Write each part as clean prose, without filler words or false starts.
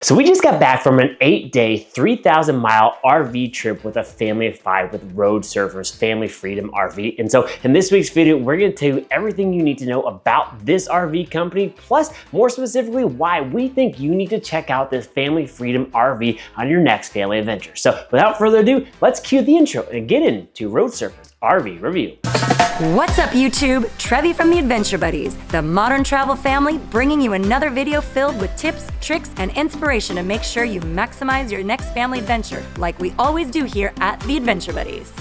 So we just got back from an 8-day, 3,000-mile RV trip with a family of 5 with Roadsurfer's Family Freedom RV. And so in this week's video, we're going to tell you everything you need to know about this RV company, plus more specifically why we think you need to check out this Family Freedom RV on your next family adventure. So without further ado, let's cue the intro and get into Roadsurfer's RV review. What's up, YouTube? Trevi from the Adventure Buddies, the modern travel family, bringing you another video filled with tips, tricks, and inspiration to make sure you maximize your next family adventure, like we always do here at the Adventure Buddies.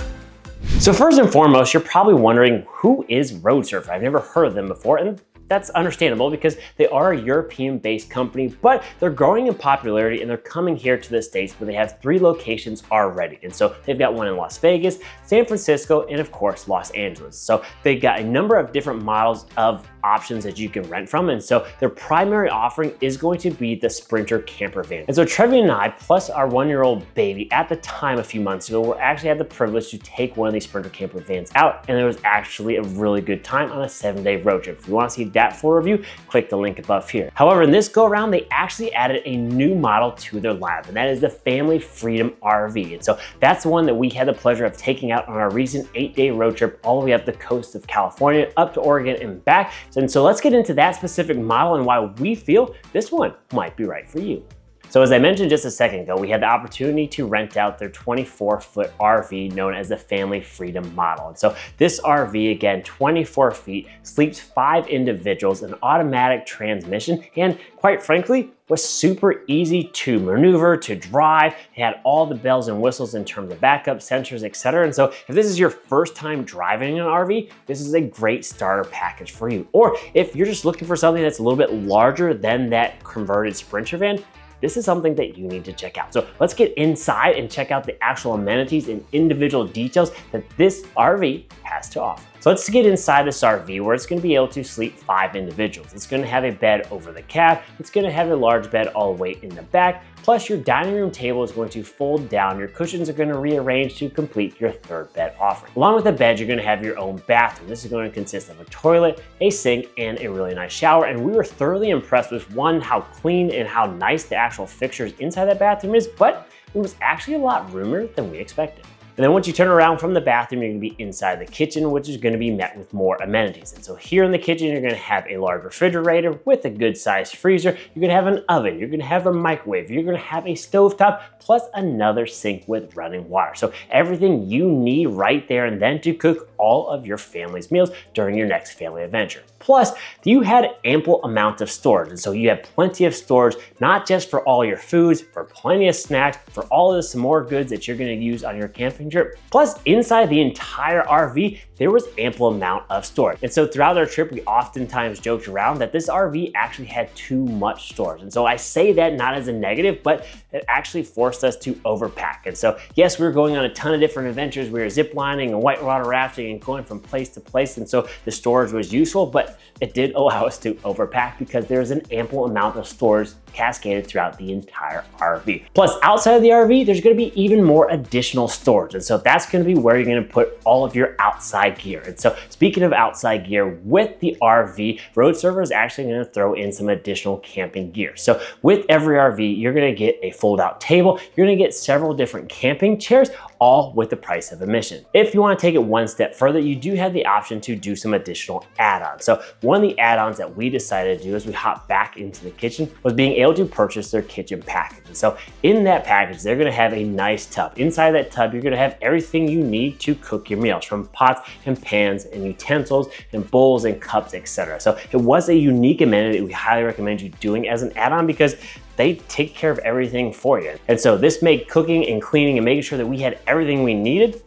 So first and foremost, you're probably wondering, who is Roadsurfer? I've never heard of them before, and that's understandable because they are a European-based company, but they're growing in popularity and they're coming here to the States where they have 3 locations already. And so they've got one in Las Vegas, San Francisco, and of course, Los Angeles. So they've got a number of different models of options that you can rent from. And so their primary offering is going to be the Sprinter camper van. And so Trevi and I, plus our 1-year-old baby at the time a few months ago, we actually had the privilege to take one of these Sprinter camper vans out. And it was actually a really good time on a 7-day road trip. If you want to see that full review, click the link above here. However, in this go around, they actually added a new model to their lineup, and that is the Family Freedom RV. And so that's the one that we had the pleasure of taking out on our recent 8-day road trip all the way up the coast of California, up to Oregon and back. And so let's get into that specific model and why we feel this one might be right for you. So as I mentioned just a second ago, we had the opportunity to rent out their 24-foot RV known as the Family Freedom model. And so this RV, again, 24 feet, sleeps 5 individuals, an automatic transmission, and quite frankly, was super easy to maneuver, to drive. It had all the bells and whistles in terms of backup, sensors, etc. And so if this is your first time driving an RV, this is a great starter package for you. Or if you're just looking for something that's a little bit larger than that converted Sprinter van, this is something that you need to check out. So let's get inside and check out the actual amenities and individual details that this RV has to offer. So let's get inside this RV where it's going to be able to sleep 5 individuals. It's going to have a bed over the cab. It's going to have a large bed all the way in the back. Plus your dining room table is going to fold down. Your cushions are going to rearrange to complete your 3rd bed offering. Along with the bed, you're going to have your own bathroom. This is going to consist of a toilet, a sink, and a really nice shower. And we were thoroughly impressed with, one, how clean and how nice the actual fixtures inside that bathroom is, but it was actually a lot roomier than we expected. And then once you turn around from the bathroom, you're gonna be inside the kitchen, which is gonna be met with more amenities. And so here in the kitchen, you're gonna have a large refrigerator with a good sized freezer. You're gonna have an oven, you're gonna have a microwave, you're gonna have a stovetop, plus another sink with running water. So everything you need right there and then to cook all of your family's meals during your next family adventure. Plus, you had ample amount of storage. And so you have plenty of storage, not just for all your foods, for plenty of snacks, for all of the some more goods that you're gonna use on your camping trip. Plus, inside the entire RV, there was ample amount of storage. And so throughout our trip, we oftentimes joked around that this RV actually had too much storage. And so I say that not as a negative, but it actually forced us to overpack. And so yes, we were going on a ton of different adventures. We were ziplining and whitewater rafting and going from place to place. And so the storage was useful, but it did allow us to overpack because there's an ample amount of storage cascaded throughout the entire RV. Plus, outside of the RV, there's gonna be even more additional storage. And so that's gonna be where you're gonna put all of your outside gear. And so speaking of outside gear, with the RV, Roadsurfer is actually gonna throw in some additional camping gear. So with every RV, you're gonna get a fold-out table, you're gonna get several different camping chairs, all with the price of admission. If you wanna take it one step further, you do have the option to do some additional add-ons. So one of the add-ons that we decided to do as we hopped back into the kitchen was being able to purchase their kitchen package. And so in that package, they're gonna have a nice tub. Inside that tub, you're gonna have everything you need to cook your meals, from pots and pans and utensils and bowls and cups, etc. So it was a unique amenity that we highly recommend you doing as an add-on because they take care of everything for you. And so this made cooking and cleaning and making sure that we had everything we needed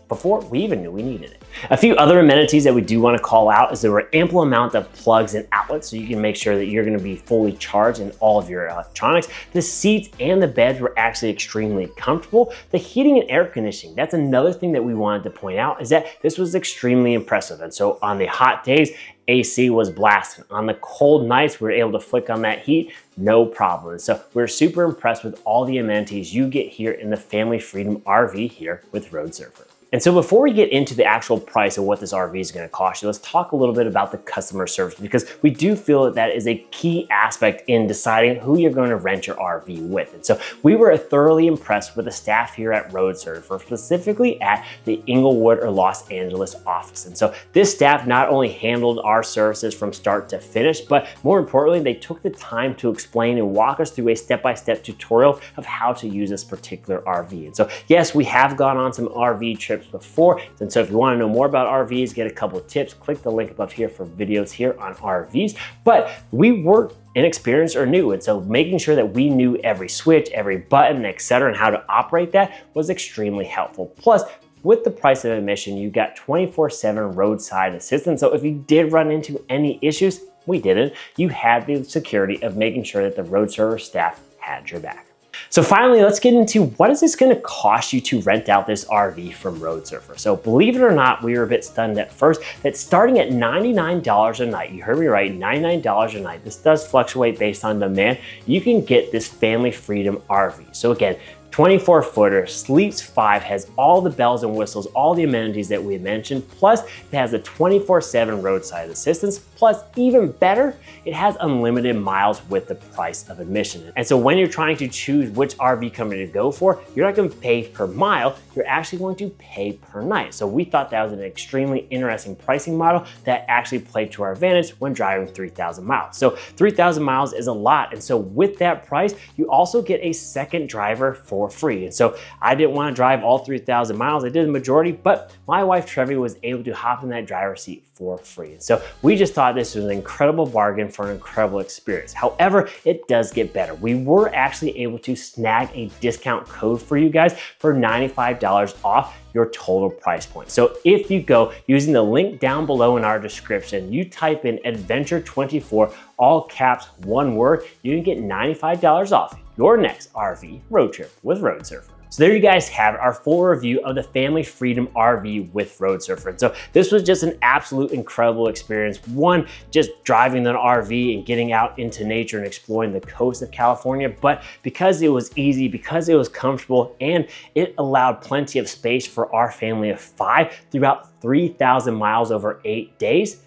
before we even knew we needed it. A few other amenities that we do want to call out is there were ample amount of plugs and outlets so you can make sure that you're going to be fully charged in all of your electronics. The seats and the beds were actually extremely comfortable. The heating and air conditioning, that's another thing that we wanted to point out, is that this was extremely impressive. And so on the hot days, AC was blasting. On the cold nights, we were able to flick on that heat, no problem. So we're super impressed with all the amenities you get here in the Family Freedom RV here with Roadsurfer. And so before we get into the actual price of what this RV is going to cost you, let's talk a little bit about the customer service, because we do feel that is a key aspect in deciding who you're going to rent your RV with. And so we were thoroughly impressed with the staff here at Roadsurfer, specifically at the Inglewood or Los Angeles office. And so this staff not only handled our services from start to finish, but more importantly, they took the time to explain and walk us through a step-by-step tutorial of how to use this particular RV. And so yes, we have gone on some RV trips before. And so if you want to know more about RVs, get a couple of tips, click the link above here for videos here on RVs. But we weren't inexperienced or new. And so making sure that we knew every switch, every button, etc., and how to operate that was extremely helpful. Plus, with the price of admission, you got 24/7 roadside assistance. So if you did run into any issues, we didn't, you had the security of making sure that the Roadsurfer staff had your back. So finally, let's get into what is this going to cost you to rent out this RV from Roadsurfer. So believe it or not, we were a bit stunned at first that starting at $99 a night, you heard me right, $99 a night, this does fluctuate based on demand, you can get this family freedom RV. So again, 24-footer, sleeps 5, has all the bells and whistles, all the amenities that we mentioned, plus it has a 24/7 roadside assistance, plus even better, it has unlimited miles with the price of admission. And so when you're trying to choose which RV company to go for, you're not going to pay per mile, you're actually going to pay per night. So we thought that was an extremely interesting pricing model that actually played to our advantage when driving 3,000 miles. So 3,000 miles is a lot. And so with that price, you also get a second driver for free. And so I didn't want to drive all 3,000 miles. I did the majority, but my wife Trevi was able to hop in that driver's seat for free. And so we just thought this was an incredible bargain for an incredible experience. However, it does get better. We were actually able to snag a discount code for you guys for $95 off your total price point. So if you go using the link down below in our description, you type in Adventure24, all caps, one word, you can get $95 off your next RV road trip with Roadsurfer. So there you guys have it, our full review of the Family Freedom RV with Roadsurfer. And so this was just an absolute incredible experience. One, just driving an RV and getting out into nature and exploring the coast of California. But because it was easy, because it was comfortable, and it allowed plenty of space for our family of 5 throughout 3,000 miles over 8 days,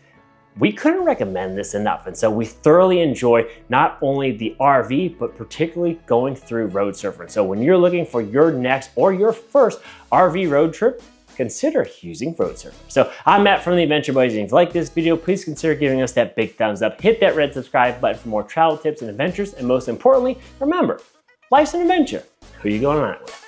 we couldn't recommend this enough. And so we thoroughly enjoy not only the RV, but particularly going through Roadsurfer. And so when you're looking for your next or your first RV road trip, consider using Roadsurfer. So I'm Matt from the Adventure Buddies, and if you like this video, please consider giving us that big thumbs up. Hit that red subscribe button for more travel tips and adventures. And most importantly, remember, life's an adventure. Who you going on it with?